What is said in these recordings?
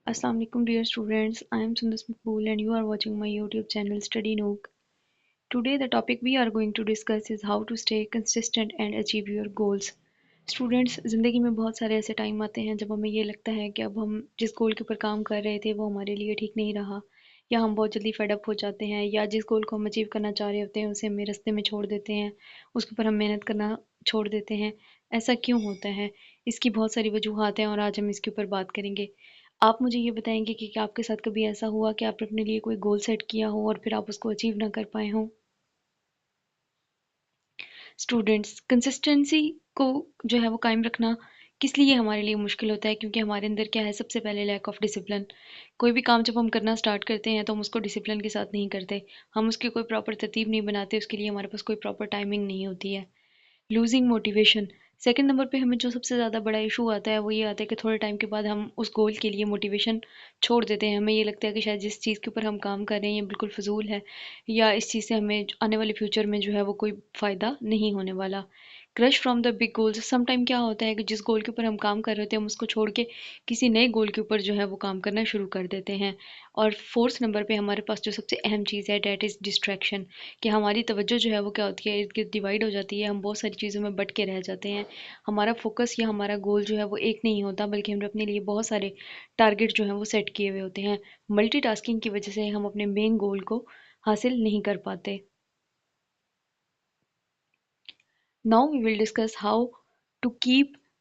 Assalamualaikum dear students, I am Sundas Makbul and you are watching my YouTube channel Study Nook. Today the topic we are going to discuss is how to stay consistent and achieve your goals. Students, ज़िंदगी में बहुत सारे ऐसे time आते हैं जब हमें ये लगता है कि अब हम जिस गोल के ऊपर काम कर रहे थे वो हमारे लिए ठीक नहीं रहा, या हम बहुत जल्दी फेड अप हो जाते हैं, या जिस गोल को हम अचीव करना चाह रहे होते हैं उसे हम रास्ते में छोड़ देते हैं, उसके ऊपर हम मेहनत करना छोड़ देते हैं। ऐसा क्यों होता है? इसकी बहुत सारी वजूहात हैं और आज हम इसके ऊपर बात करेंगे। आप मुझे ये बताएंगे कि क्या आपके साथ कभी ऐसा हुआ कि आपने अपने लिए कोई गोल सेट किया हो और फिर आप उसको अचीव ना कर पाए हों? स्टूडेंट्स, कंसिस्टेंसी को जो है वो कायम रखना किस लिए हमारे लिए मुश्किल होता है? क्योंकि हमारे अंदर क्या है, सबसे पहले लैक ऑफ डिसिप्लिन। कोई भी काम जब हम करना स्टार्ट करते हैं तो हम उसको डिसिप्लिन के साथ नहीं करते, हम उसकी कोई प्रॉपर तरतीब नहीं बनाते, उसके लिए हमारे पास कोई प्रॉपर टाइमिंग नहीं होती है। Losing motivation. सेकंड नंबर पे हमें जो सबसे ज़्यादा बड़ा इशू आता है वो ये आता है कि थोड़े टाइम के बाद हम उस गोल के लिए मोटिवेशन छोड़ देते हैं। हमें ये लगता है कि शायद जिस चीज़ के ऊपर हम काम कर रहे हैं ये बिल्कुल फजूल है, या इस चीज़ से हमें आने वाले फ्यूचर में जो है वो कोई फ़ायदा नहीं होने वाला। Crush from the big goals. Some time क्या होता है कि जिस गोल के ऊपर हम काम कर रहे होते हैं हम उसको छोड़ के किसी नए गोल के ऊपर जो है वो काम करना शुरू कर देते हैं। और फोर्थ नंबर पे हमारे पास जो सबसे अहम चीज़ है डेट इज़ डिस्ट्रैक्शन, कि हमारी तवज्जो जो है वो क्या होती है, इर्द गिर्द डिवाइड हो जाती है, हम बहुत सारी चीज़ों में बट के रह जाते हैं। हमारा फोकस या हमारा गोल जो है वो एक नहीं होता, बल्कि हमने अपने लिए बहुत सारे टारगेट जो हैं वो सेट किए हुए होते हैं। मल्टीटास्किंग की वजह से हम अपने मेन गोल को हासिल नहीं कर पाते। Now we will discuss how to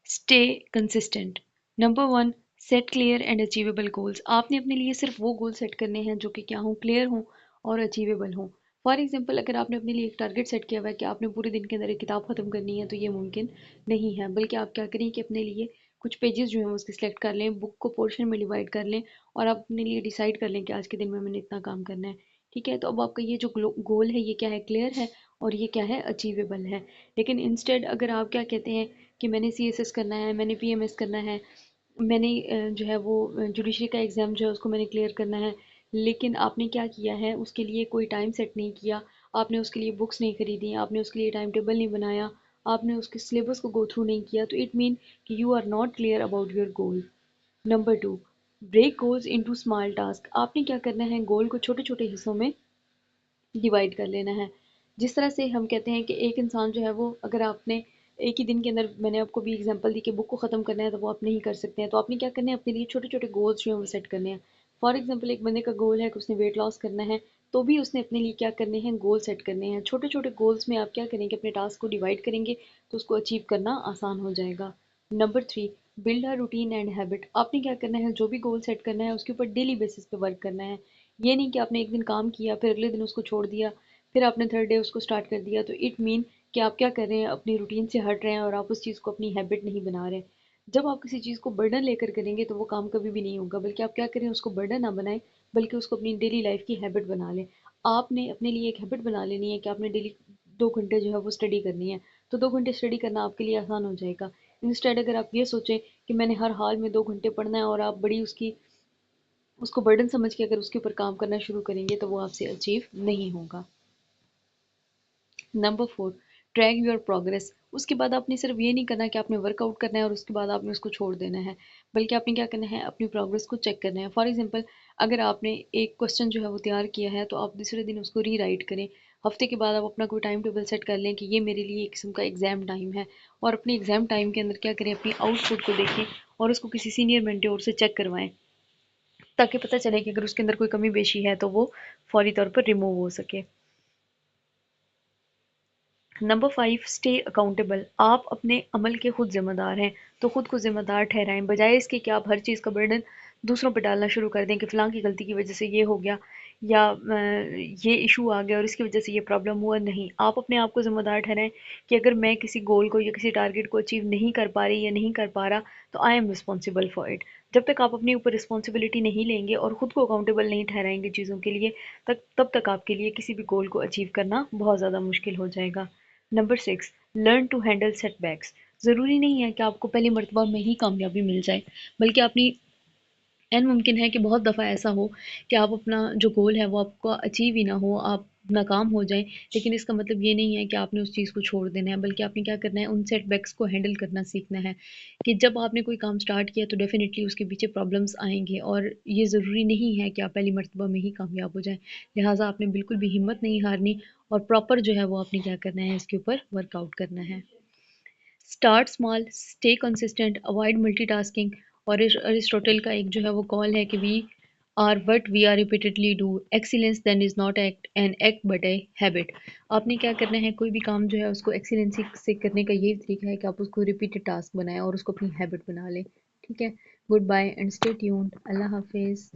stay consistent. Number 1, set clear and achievable goals. आपने अपने लिए सिर्फ वो गोल सेट करने हैं जो कि क्या हों, क्लियर हों और अचीवेबल हों। फॉर एग्जाम्पल, अगर आपने अपने लिए एक टारगेट सेट किया हुआ है कि आपने पूरे दिन के अंदर एक किताब खत्म करनी है, तो ये मुमकिन नहीं है, बल्कि आप क्या करें कि अपने लिए कुछ पेजेस जो हैं उसके सिलेक्ट कर लें, बुक को पोर्शन में डिवाइड कर लें और आप अपने लिए डिसाइड कर लें कि आज के दिन में मैंने इतना काम करना है। ठीक है, तो अब आपका ये जो गोल है ये क्या है, क्लियर है और ये क्या है, अचीवेबल है। लेकिन इंस्टेड अगर आप क्या कहते हैं कि मैंने सीएसएस करना है, मैंने पीएमएस करना है, मैंने जो है वो जुडिशरी का एग्ज़ाम जो है उसको मैंने क्लियर करना है, लेकिन आपने क्या किया है, उसके लिए कोई टाइम सेट नहीं किया, आपने उसके लिए बुक्स नहीं खरीदी, आपने उसके लिए टाइम टेबल नहीं बनाया, आपने उसके सिलेबस को गो थ्रू नहीं किया, तो इट मीन कि you are not clear about your goal. Number 2, break goals into small task. आपने क्या करना है, गोल को छोटे छोटे हिस्सों में डिवाइड कर लेना है। जिस तरह से हम कहते हैं कि एक इंसान जो है वो, अगर आपने एक ही दिन के अंदर, मैंने आपको भी एग्जांपल दी कि बुक को ख़त्म करना है, तो वो आप नहीं कर सकते हैं, तो आपने क्या करना है, अपने लिए छोटे छोटे गोल्स जो हैं वो सेट करने हैं। फॉर एग्जांपल, एक बंदे का गोल है कि उसने वेट लॉस करना है, तो भी उसने अपने लिए क्या करने हैं, गोल सेट करने हैं। छोटे छोटे गोल्स में आप क्या करेंगे, अपने टास्क को डिवाइड करेंगे तो उसको अचीव करना आसान हो जाएगा। Number 3, build a routine and habit. आपने क्या करना है, जो भी गोल सेट करना है उसके ऊपर डेली बेसिस पे वर्क करना है। ये नहीं कि आपने एक दिन काम किया फिर अगले दिन उसको छोड़ दिया, फिर आपने थर्ड डे उसको स्टार्ट कर दिया, तो इट मीन कि आप क्या कर रहे हैं, अपनी रूटीन से हट रहे हैं और आप उस चीज़ को अपनी हैबिट नहीं बना रहे। जब आप किसी चीज़ को बर्डन लेकर करेंगे तो वो काम कभी भी नहीं होगा, बल्कि आप क्या करें, उसको बर्डन ना बनाएं, बल्कि उसको अपनी डेली लाइफ की हैबिट बना लें। आपने अपने लिए एक हैबिट बना लेनी है कि आपने डेली 2 घंटे जो है वो स्टडी करनी है, तो 2 घंटे स्टडी करना आपके लिए आसान हो जाएगा। इंस्टेड अगर आप ये सोचें कि मैंने हर हाल में 2 घंटे पढ़ना है और आप बड़ी उसको बर्डन समझ के अगर उसके ऊपर काम करना शुरू करेंगे तो वो आपसे अचीव नहीं होगा। Number 4, track your progress. उसके बाद आपने सिर्फ ये नहीं करना कि आपने वर्कआउट करना है और उसके बाद आपने उसको छोड़ देना है, बल्कि आपने क्या करना है, अपनी प्रोग्रेस को चेक करना है। फॉर एग्जांपल, अगर आपने एक क्वेश्चन जो है वो तैयार किया है तो आप दूसरे दिन उसको री राइट करें। हफ्ते के बाद आप अपना कोई टाइम टेबल सेट कर लें कि ये मेरे लिए एक किस्म का एग्जाम टाइम है, और अपने एग्जाम टाइम के अंदर क्या करें, अपनी आउटपुट को देखें और उसको किसी सीनियर मेंटोर से चेक करवाएं, ताकि पता चले कि अगर उसके अंदर कोई कमी पेशी है तो वो फौरी तौर पर रिमूव हो सके। Number 5, stay accountable. आप अपने अमल के खुद जिम्मेदार हैं, तो खुद को जिम्मेदार ठहराएं, बजाय इसके कि आप हर चीज़ का बर्डन दूसरों पर डालना शुरू कर दें कि फ़लाँ की गलती की वजह से ये हो गया, या ये इशू आ गया और इसकी वजह से ये प्रॉब्लम हुआ। नहीं, आप अपने आप को ज़िम्मेदार ठहराएं कि अगर मैं किसी गोल को या किसी टारगेट को अचीव नहीं कर पा रही या नहीं कर पा रहा, तो I am responsible for it. जब तक आप अपने ऊपर रिस्पॉन्सिबिलिटी नहीं लेंगे और ख़ुद को अकाउंटेबल नहीं ठहराएंगे चीज़ों के लिए, तब तक आपके लिए किसी भी गोल को अचीव करना बहुत ज़्यादा मुश्किल हो जाएगा। Number 6, learn to handle setbacks. ज़रूरी नहीं है कि आपको पहली मर्तबा में ही कामयाबी मिल जाए, बल्कि अपनी एन मुमकिन है कि बहुत दफ़ा ऐसा हो कि आप अपना जो गोल है वो आपको अचीव ही ना हो, आप ناکام ہو جائیں، لیکن اس کا مطلب یہ نہیں ہے کہ آپ نے اس چیز کو چھوڑ دینا ہے، بلکہ آپ نے کیا کرنا ہے، ان سیٹ بیکس کو ہینڈل کرنا سیکھنا ہے کہ جب آپ نے کوئی کام سٹارٹ کیا تو ڈیفینیٹلی اس کے پیچھے پرابلمس آئیں گے، اور یہ ضروری نہیں ہے کہ آپ پہلی مرتبہ میں ہی کامیاب ہو جائیں، لہٰذا آپ نے بالکل بھی ہمت نہیں ہارنی، اور پراپر جو ہے وہ آپ نے کیا کرنا ہے، اس کے اوپر ورک آؤٹ کرنا ہے۔ Start small, stay consistent, avoid multitasking, اور ارسٹوٹل کا ایک جو ہے وہ کال ہے کہ we are what we are repeatedly do, excellence then is not an act but a habit. آپ نے کیا کرنا ہے، کوئی بھی کام جو ہے اس کو ایکسیلنسی سے کرنے کا یہی طریقہ ہے کہ آپ اس کو ریپیٹڈ ٹاسک بنائیں اور اس کو اپنی ہیبٹ بنا لیں۔ ٹھیک ہے، good bye and stay tuned, اللہ حافظ۔